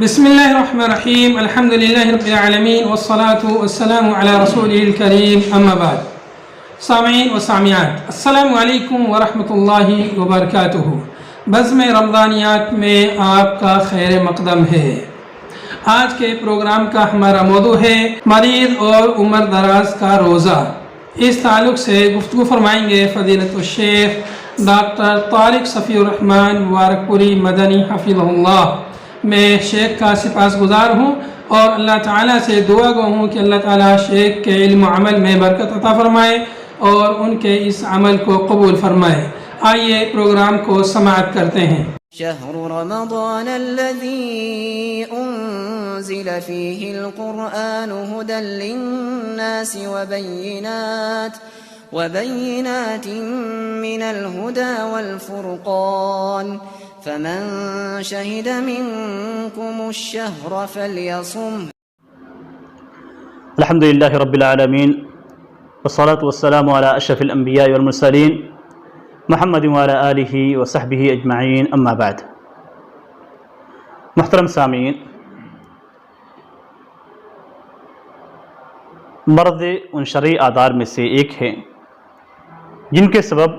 بسم اللہ الرحمن الرحیم الحمد للہ رب العالمین والصلاة والسلام علی رسولہ الکریم اما بعد۔ سامعین و سامعات، السلام علیکم ورحمۃ اللہ وبرکاتہ۔ بزم رمضانیات میں آپ کا خیر مقدم ہے۔ آج کے پروگرام کا ہمارا موضوع ہے مریض اور عمر دراز کا روزہ۔ اس تعلق سے گفتگو فرمائیں گے فضیلت الشیخ ڈاکٹر طارق صفی الرحمن مبارک پوری مدنی حفظہ اللہ۔ میں شیخ کا سپاس گزار ہوں اور اللہ تعالیٰ سے دعا گو ہوں کہ اللہ تعالیٰ شیخ کے علم و عمل میں برکت عطا فرمائے اور ان کے اس عمل کو قبول فرمائے۔ آئیے پروگرام کو سماعت کرتے ہیں۔ شهر رمضان الذي أنزل فيه القرآن هدى للناس وبينات من الهدى والفرقان فمن شهد منكم الشهر فليصم۔ الحمد لله رب العالمين والصلاة والسلام على أشرف الأنبياء والمرسلين محمد وعلى آلہ وصحبہ اجمعین، اما بعد۔ محترم سامعین، مرض ان شرعی اعذار میں سے ایک ہے جن کے سبب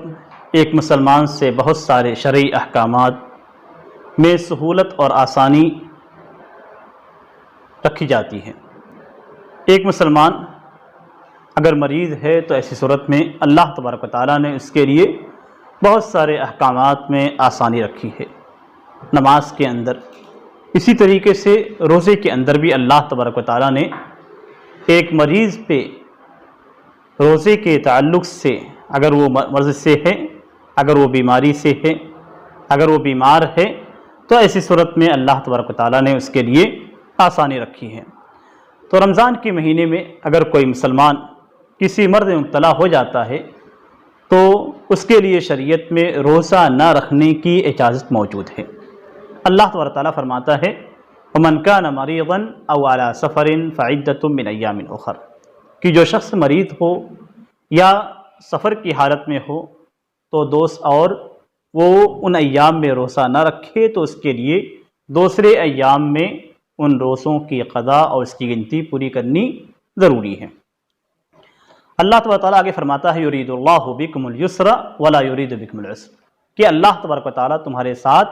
ایک مسلمان سے بہت سارے شرعی احکامات میں سہولت اور آسانی رکھی جاتی ہے۔ ایک مسلمان اگر مریض ہے تو ایسی صورت میں اللہ تبارک و تعالیٰ نے اس کے لیے بہت سارے احکامات میں آسانی رکھی ہے، نماز کے اندر۔ اسی طریقے سے روزے کے اندر بھی اللہ تبارک و تعالیٰ نے ایک مریض پہ روزے کے تعلق سے، اگر وہ مرض سے ہے، اگر وہ بیماری سے ہے، اگر وہ بیمار ہے، تو ایسی صورت میں اللہ تبارک و تعالیٰ نے اس کے لیے آسانی رکھی ہے۔ تو رمضان کے مہینے میں اگر کوئی مسلمان کسی مرض میں مبتلا ہو جاتا ہے تو اس کے لیے شریعت میں روزہ نہ رکھنے کی اجازت موجود ہے۔ اللہ تبارک و تعالیٰ فرماتا ہے وَمَنْ كَانَ مَرِيضًا أَوْ عَلَى سَفَرٍ فَعِدَّةٌ مِّنْ أَيَّامٍ أُخَرَ، کہ جو شخص مریض ہو یا سفر کی حالت میں ہو تو دوست اور وہ ان ایام میں روزہ نہ رکھے تو اس کے لیے دوسرے ایام میں ان روزوں کی قضا اور اس کی گنتی پوری کرنی ضروری ہے۔ اللہ تبارک و تعالیٰ آگے فرماتا ہے یرید اللہ بکم الیسر ولا یرید بکم العسر، کہ اللہ تبارک و تعالیٰ تمہارے ساتھ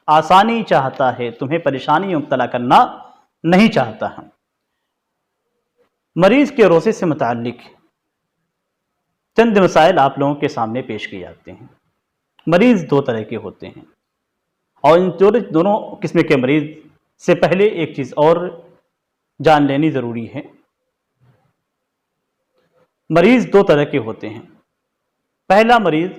آسانی چاہتا ہے، تمہیں پریشانی میں مبتلا کرنا نہیں چاہتا ہے۔ مریض کے روزے سے متعلق چند مسائل آپ لوگوں کے سامنے پیش کیے جاتے ہیں۔ مریض دو طرح کے ہوتے ہیں، اور ان دونوں قسم کے مریض سے پہلے ایک چیز اور جان لینی ضروری ہے۔ مریض دو طرح کے ہوتے ہیں۔ پہلا مریض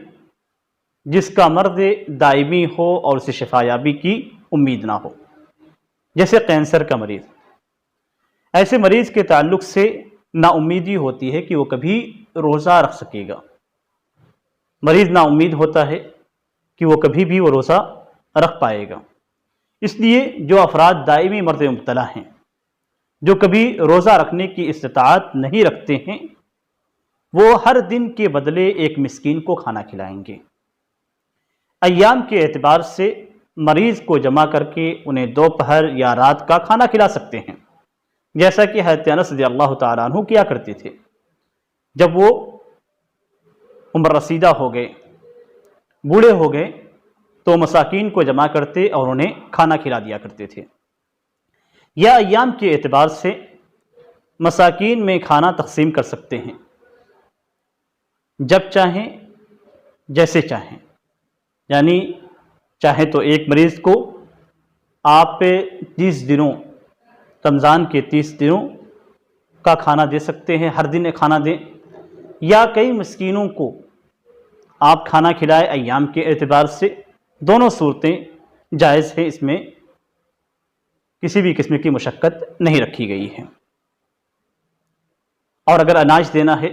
جس کا مرض دائمی ہو اور اسے شفا یابی کی امید نہ ہو، جیسے کینسر کا مریض۔ ایسے مریض کے تعلق سے نا امیدی ہوتی ہے کہ وہ کبھی روزہ رکھ سکے گا۔ مریض نا امید ہوتا ہے کہ وہ کبھی بھی وہ روزہ رکھ پائے گا۔ اس لیے جو افراد دائمی مرض میں مبتلا ہیں، جو کبھی روزہ رکھنے کی استطاعت نہیں رکھتے ہیں، وہ ہر دن کے بدلے ایک مسکین کو کھانا کھلائیں گے۔ ایام کے اعتبار سے مریض کو جمع کر کے انہیں دوپہر یا رات کا کھانا کھلا سکتے ہیں، جیسا کہ حضرت انس رضی اللہ تعالیٰ عنہ کیا کرتے تھے۔ جب وہ عمر رسیدہ ہو گئے، بوڑھے ہو گئے، تو مساکین کو جمع کرتے اور انہیں کھانا کھلا دیا کرتے تھے۔ یا ایام کے اعتبار سے مساکین میں کھانا تقسیم کر سکتے ہیں، جب چاہیں جیسے چاہیں، یعنی چاہیں تو ایک مریض کو آپ 30 دنوں، رمضان کے 30 دنوں کا کھانا دے سکتے ہیں، ہر دن ایک کھانا دیں، یا کئی مسکینوں کو آپ کھانا کھلائے ایام کے اعتبار سے۔ دونوں صورتیں جائز ہیں، اس میں کسی بھی قسم کی مشقت نہیں رکھی گئی ہے۔ اور اگر اناج دینا ہے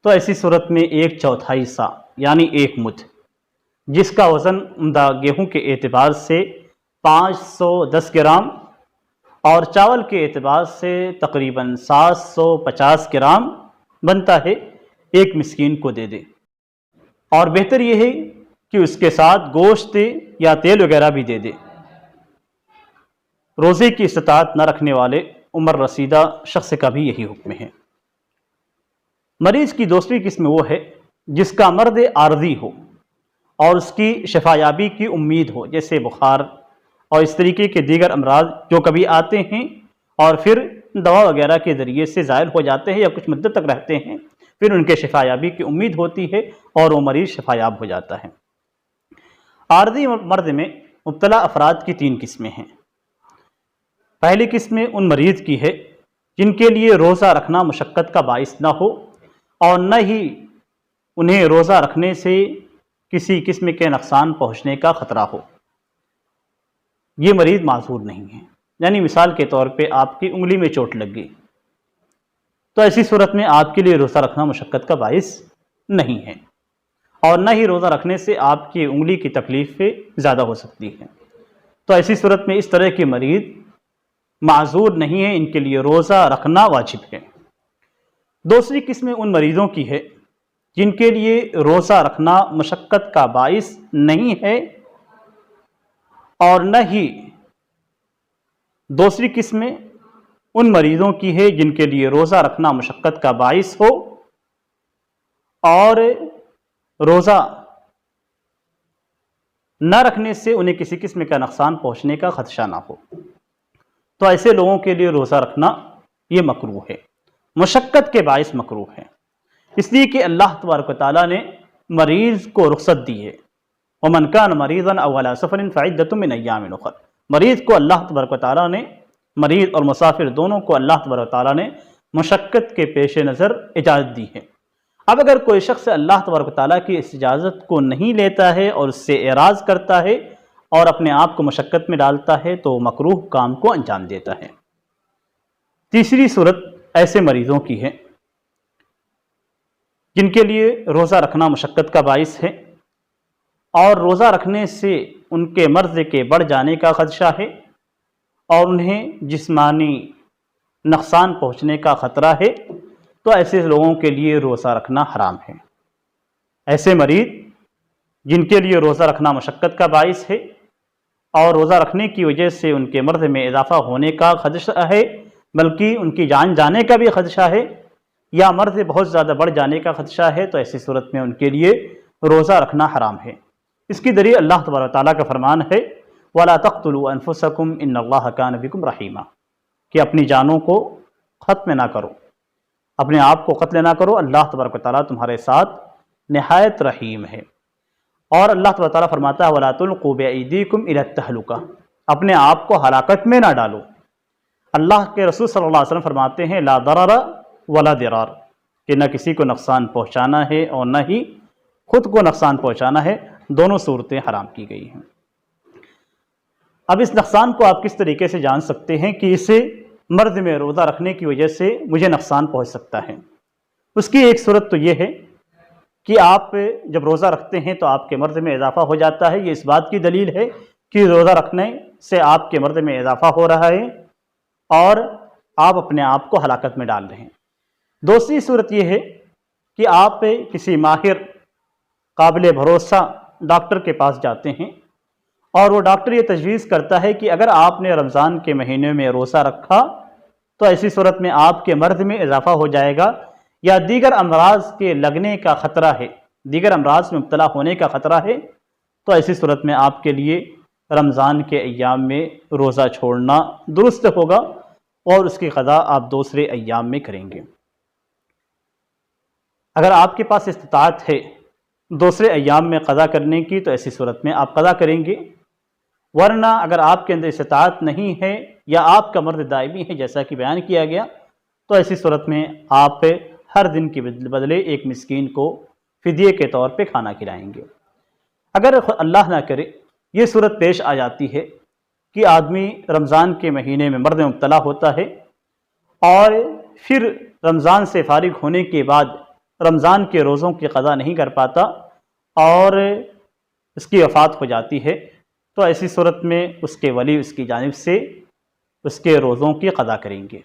تو ایسی صورت میں 1/4 سا یعنی 1 مدھ، جس کا وزن عمدہ گیہوں کے اعتبار سے 510 گرام اور چاول کے اعتبار سے تقریباً 750 گرام بنتا ہے، ایک مسکین کو دے دے۔ اور بہتر یہ ہے کہ اس کے ساتھ گوشت یا تیل وغیرہ بھی دے دے۔ روزے کی استطاعت نہ رکھنے والے عمر رسیدہ شخص کا بھی یہی حکم ہے۔ مریض کی دوسری قسم وہ ہے جس کا مرض عارضی ہو اور اس کی شفایابی کی امید ہو، جیسے بخار اور اس طریقے کے دیگر امراض جو کبھی آتے ہیں اور پھر دوا وغیرہ کے ذریعے سے زائل ہو جاتے ہیں یا کچھ مدت تک رہتے ہیں، پھر ان کے شفایابی کی امید ہوتی ہے اور وہ مریض شفایاب ہو جاتا ہے۔ عارضی مرض میں مبتلا افراد کی 3 قسمیں ہیں۔ پہلی قسم ان مریض کی ہے جن کے لیے روزہ رکھنا مشقت کا باعث نہ ہو اور نہ ہی انہیں روزہ رکھنے سے کسی قسم کے نقصان پہنچنے کا خطرہ ہو۔ یہ مریض معذور نہیں ہے، یعنی مثال کے طور پہ آپ کی انگلی میں چوٹ لگ گئی تو ایسی صورت میں آپ کے لیے روزہ رکھنا مشقت کا باعث نہیں ہے اور نہ ہی روزہ رکھنے سے آپ کی انگلی کی تکلیف زیادہ ہو سکتی ہے، تو ایسی صورت میں اس طرح کے مریض معذور نہیں ہیں، ان کے لیے روزہ رکھنا واجب ہے۔ دوسری قسم ان مریضوں کی ہے جن کے لیے روزہ رکھنا مشقت کا باعث نہیں ہے اور نہ ہی دوسری قسم ان مریضوں کی ہے جن کے لیے روزہ رکھنا مشقت کا باعث ہو اور روزہ نہ رکھنے سے انہیں کسی قسم کا نقصان پہنچنے کا خدشہ نہ ہو، تو ایسے لوگوں کے لیے روزہ رکھنا یہ مکروہ ہے، مشقت کے باعث مکروہ ہے، اس لیے کہ اللہ تبارک و تعالیٰ نے مریض کو رخصت دی ہے۔ وَمَنْ كَانَ مَرِيضًا أَوْ عَلَىٰ سَفَرٍ فَعِدَّةٌ مِّنْ أَيَّامٍ أُخَرَ، مریض کو اللہ تبارک و تعالیٰ نے، مریض اور مسافر دونوں کو اللہ تبارک و تعالیٰ نے مشقت کے پیش نظر اجازت دی ہے۔ اب اگر کوئی شخص اللہ تبارک و تعالیٰ کی اس اجازت کو نہیں لیتا ہے اور اس سے اعراض کرتا ہے اور اپنے آپ کو مشقت میں ڈالتا ہے تو مکروہ کام کو انجام دیتا ہے۔ تیسری صورت ایسے مریضوں کی ہے جن کے لیے روزہ رکھنا مشقت کا باعث ہے اور روزہ رکھنے سے ان کے مرض کے بڑھ جانے کا خدشہ ہے اور انہیں جسمانی نقصان پہنچنے کا خطرہ ہے، تو ایسے لوگوں کے لیے روزہ رکھنا حرام ہے۔ ایسے مریض جن کے لیے روزہ رکھنا مشقت کا باعث ہے اور روزہ رکھنے کی وجہ سے ان کے مرض میں اضافہ ہونے کا خدشہ ہے، بلکہ ان کی جان جانے کا بھی خدشہ ہے یا مرض بہت زیادہ بڑھ جانے کا خدشہ ہے، تو ایسی صورت میں ان کے لیے روزہ رکھنا حرام ہے۔ اس کی دلیل اللہ تبارک و تعالیٰ کا فرمان ہے وَلَا تَقْتُلُوا أَنفُسَكُمْ إِنَّ اللَّهَ كَانَ بِكُمْ رَحِيمًا، کہ اپنی جانوں کو ختم نہ کرو، اپنے آپ کو قتل نہ کرو، اللہ تبارک و تعالیٰ تمہارے ساتھ نہایت رحیم ہے۔ اور اللہ تبارک و تعالیٰ فرماتا ہے وَلَا تُلْقُوا بِأَيْدِيكُمْ إِلَى التَّهْلُكَةِ، اپنے آپ کو ہلاکت میں نہ ڈالو۔ اللہ کے رسول صلی اللہ علیہ وسلم فرماتے ہیں لا ضرر ولا ضرار، کہ نہ کسی کو نقصان پہنچانا ہے اور نہ ہی خود کو نقصان پہنچانا ہے، دونوں صورتیں حرام کی گئی ہیں۔ اب اس نقصان کو آپ کس طریقے سے جان سکتے ہیں کہ اسے مرض میں روزہ رکھنے کی وجہ سے مجھے نقصان پہنچ سکتا ہے؟ اس کی ایک صورت تو یہ ہے کہ آپ جب روزہ رکھتے ہیں تو آپ کے مرض میں اضافہ ہو جاتا ہے، یہ اس بات کی دلیل ہے کہ روزہ رکھنے سے آپ کے مرض میں اضافہ ہو رہا ہے اور آپ اپنے آپ کو ہلاکت میں ڈال رہے ہیں۔ دوسری صورت یہ ہے کہ آپ کسی ماہر قابل بھروسہ ڈاکٹر کے پاس جاتے ہیں اور وہ ڈاکٹر یہ تجویز کرتا ہے کہ اگر آپ نے رمضان کے مہینے میں روزہ رکھا تو ایسی صورت میں آپ کے مرض میں اضافہ ہو جائے گا یا دیگر امراض کے لگنے کا خطرہ ہے، دیگر امراض میں مبتلا ہونے کا خطرہ ہے، تو ایسی صورت میں آپ کے لیے رمضان کے ایام میں روزہ چھوڑنا درست ہوگا اور اس کی قضا آپ دوسرے ایام میں کریں گے۔ اگر آپ کے پاس استطاعت ہے دوسرے ایام میں قضا کرنے کی تو ایسی صورت میں آپ قضا کریں گے، ورنہ اگر آپ کے اندر استطاعت نہیں ہے یا آپ کا مرض دائمی ہے جیسا کہ بیان کیا گیا، تو ایسی صورت میں آپ ہر دن کے بدلے ایک مسکین کو فدیے کے طور پہ کھانا کھلائیں گے۔ اگر اللہ نہ کرے یہ صورت پیش آ جاتی ہے کہ آدمی رمضان کے مہینے میں مرض میں مبتلا ہوتا ہے اور پھر رمضان سے فارغ ہونے کے بعد رمضان کے روزوں کی قضا نہیں کر پاتا اور اس کی وفات ہو جاتی ہے، تو ایسی صورت میں اس کے ولی اس کی جانب سے اس کے روزوں کی قضا کریں گے۔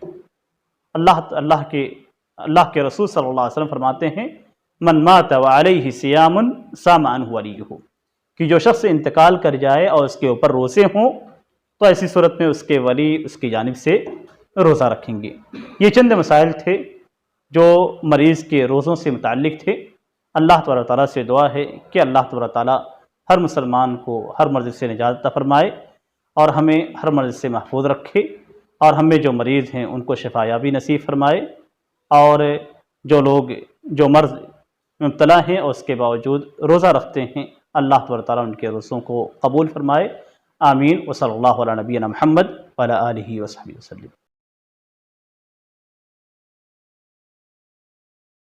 اللہ کے رسول صلی اللہ علیہ وسلم فرماتے ہیں من مات وعلیہ صیام صام عنہ ولیہ، کہ جو شخص انتقال کر جائے اور اس کے اوپر روزے ہوں تو ایسی صورت میں اس کے ولی اس کی جانب سے روزہ رکھیں گے۔ یہ چند مسائل تھے جو مریض کے روزوں سے متعلق تھے۔ اللہ تبارک تعالیٰ سے دعا ہے کہ اللہ تبارک تعالیٰ ہر مسلمان کو ہر مرض سے نجات عطا فرمائے اور ہمیں ہر مرض سے محفوظ رکھے، اور ہمیں جو مریض ہیں ان کو شفا یابی نصیب فرمائے، اور جو لوگ جو مرض میں مبتلا ہیں اور اس کے باوجود روزہ رکھتے ہیں، اللہ تبارک تعالیٰ ان کے روزوں کو قبول فرمائے۔ آمین۔ وصلی اللہ علی نبینا محمد وعلی آلہ وصحبہ وسلم۔